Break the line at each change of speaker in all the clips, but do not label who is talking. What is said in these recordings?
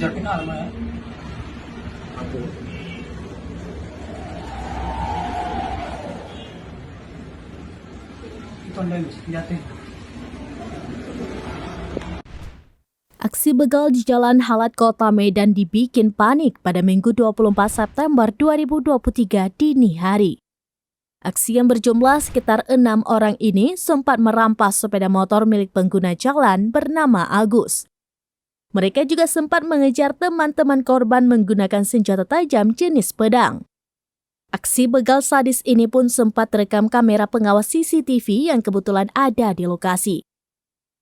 Kejar kenal mah ya.
Aku.
Itu anda senjata.
Aksi begal di Jalan Halat Kota Medan dibikin panik pada Minggu 24 September 2023 dini hari. Aksi yang berjumlah sekitar 6 orang ini sempat merampas sepeda motor milik pengguna jalan bernama Agus. Mereka juga sempat mengejar teman-teman korban menggunakan senjata tajam jenis pedang. Aksi begal sadis ini pun sempat terekam kamera pengawas CCTV yang kebetulan ada di lokasi.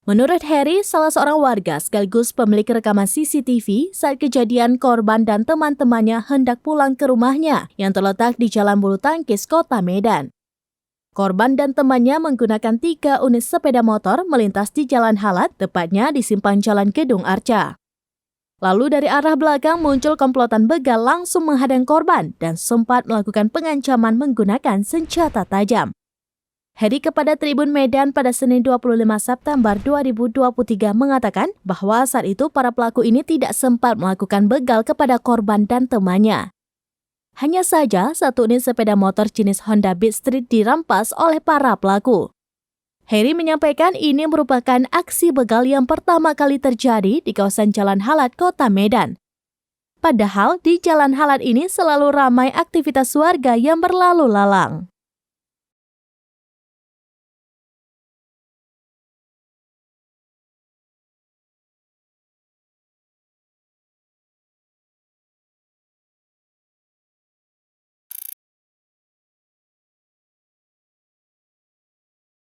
Menurut Heri, salah seorang warga sekaligus pemilik rekaman CCTV, saat kejadian korban dan teman-temannya hendak pulang ke rumahnya yang terletak di Jalan Bulu Tangkis, Kota Medan. Korban dan temannya menggunakan 3 unit sepeda motor melintas di Jalan Halat, tepatnya di simpang Jalan Gedung Arca. Lalu dari arah belakang muncul komplotan begal langsung menghadang korban dan sempat melakukan pengancaman menggunakan senjata tajam. Heri kepada Tribun Medan pada Senin 25 September 2023 mengatakan bahwa saat itu para pelaku ini tidak sempat melakukan begal kepada korban dan temannya. Hanya saja 1 unit sepeda motor jenis Honda Beat Street dirampas oleh para pelaku. Heri menyampaikan ini merupakan aksi begal yang pertama kali terjadi di kawasan Jalan Halat, Kota Medan. Padahal di Jalan Halat ini selalu ramai aktivitas warga yang berlalu lalang.